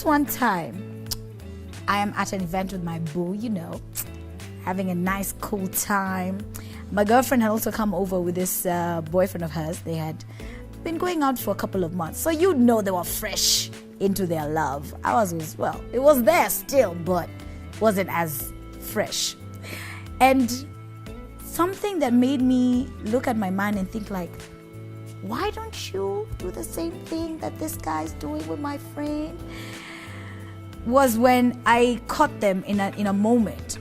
one time, I am at an event with my boo, having a nice cool time. My girlfriend had also come over with this boyfriend of hers. They had been going out for a couple of months. So they were fresh into their love. I was as well. It was there still, but wasn't as fresh. And something that made me look at my man and think like, why don't you do the same thing that this guy's doing with my friend? Was when I caught them in a moment.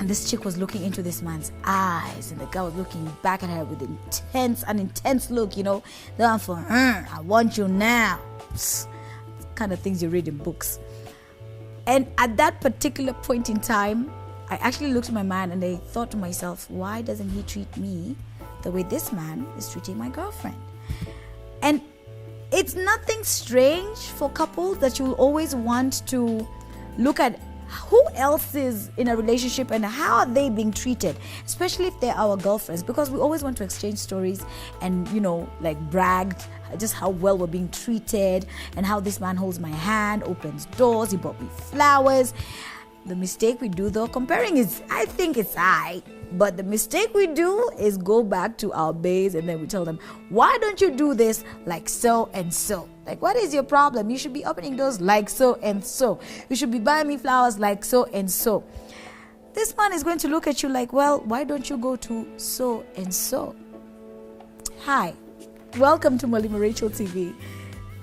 And this chick was looking into this man's eyes, and the guy was looking back at her with an intense look, the one for, I want you now. Kind of things you read in books. And at that particular point in time, I actually looked at my man and I thought to myself, why doesn't he treat me the way this man is treating my girlfriend? And it's nothing strange for couples that you'll always want to look at who else is in a relationship and how are they being treated, especially if they're our girlfriends, because we always want to exchange stories and, brag just how well we're being treated and how this man holds my hand, opens doors, he bought me flowers. The mistake we do, though, comparing I think it's but the mistake we do is go back to our babes and then we tell them, why don't you do this like so and so? Like, what is your problem? You should be opening doors like so and so. You should be buying me flowers like so and so. This man is going to look at you like, well, why don't you go to so and so? Hi, welcome to Mwalimu Rachel TV.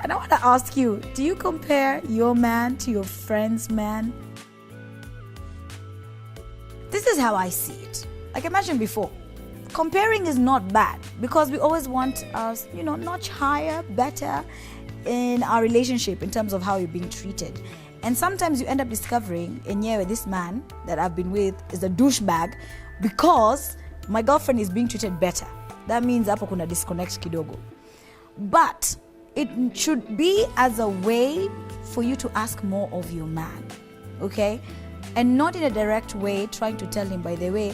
And I want to ask you, do you compare your man to your friend's man? This is how I see it. Like I mentioned before, comparing is not bad because we always want us, notch higher, better in our relationship in terms of how you're being treated. And sometimes you end up discovering, this man that I've been with is a douchebag because my girlfriend is being treated better. That means hapo kuna disconnect kidogo. But it should be as a way for you to ask more of your man, okay? And not in a direct way, trying to tell him, by the way,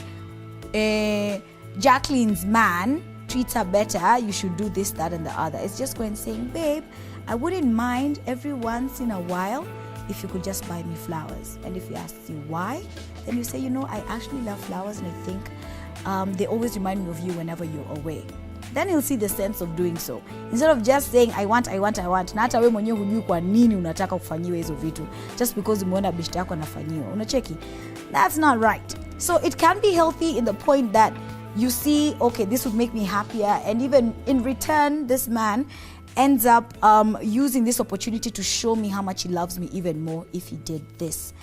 Jacqueline's man treats her better, you should do this, that, and the other. It's just going saying, babe, I wouldn't mind every once in a while if you could just buy me flowers. And if he asks you why, then you say, I actually love flowers and I think they always remind me of you whenever you're away. Then he'll see the sense of doing so. Instead of just saying, I want. Na hata wewe mwenyewe hujui kwa nini unataka kufanyiwa hizo vitu. Just because umeona bishti yako anafanyiwa. Unacheki? That's not right. So it can be healthy in the point that you see, okay, this would make me happier. And even in return, this man ends up using this opportunity to show me how much he loves me even more if he did this.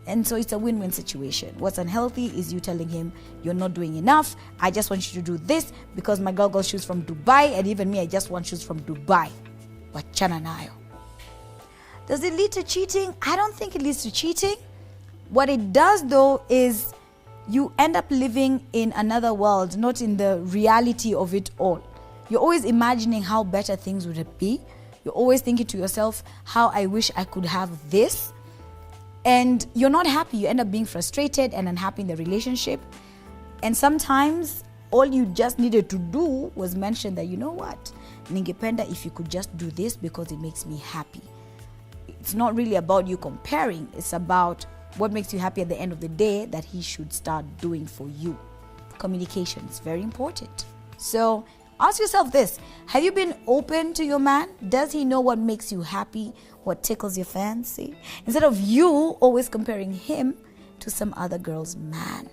And so it's a win-win situation. What's unhealthy is you telling him, you're not doing enough. I just want you to do this because my girl got shoes from Dubai, and even me, I just want shoes from Dubai. Wachana nayo. Does it lead to cheating? I don't think it leads to cheating. What it does, though, is you end up living in another world, not in the reality of it all. You're always imagining how better things would be. You're always thinking to yourself, how I wish I could have this. And you're not happy. You end up being frustrated and unhappy in the relationship. And sometimes all you just needed to do was mention that, what? Ningependa if you could just do this because it makes me happy. It's not really about you comparing. It's about what makes you happy at the end of the day that he should start doing for you. Communication is very important. So ask yourself this. Have you been open to your man? Does he know what makes you happy? What tickles your fancy? Instead of you always comparing him to some other girl's man.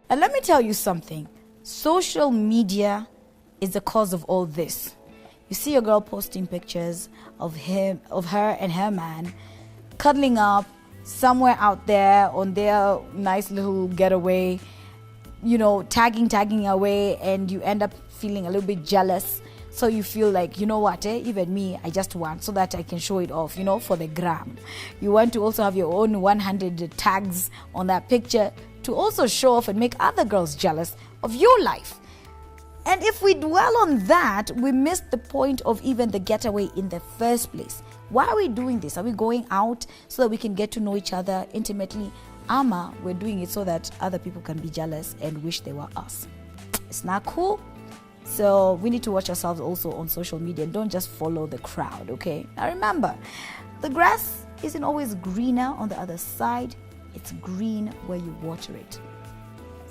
And let me tell you something. Social media is the cause of all this. You see your girl posting pictures of her and her man cuddling up somewhere out there on their nice little getaway, tagging away, and you end up feeling a little bit jealous. So you feel like, even me, I just want so that I can show it off, for the gram. You want to also have your own 100 tags on that picture to also show off and make other girls jealous of your life. And if we dwell on that, we miss the point of even the getaway in the first place. Why are we doing this? Are we going out so that we can get to know each other intimately? Ama, we're doing it so that other people can be jealous and wish they were us. It's not cool. So we need to watch ourselves also on social media and don't just follow the crowd, okay? Now remember, the grass isn't always greener on the other side. It's green where you water it.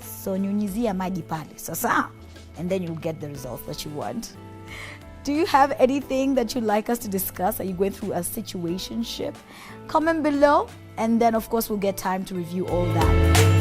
So nyunyizia maji pale sasa, and then you'll get the results that you want. Do you have anything that you'd like us to discuss? Are you going through a situationship? Comment below, and then of course we'll get time to review all that.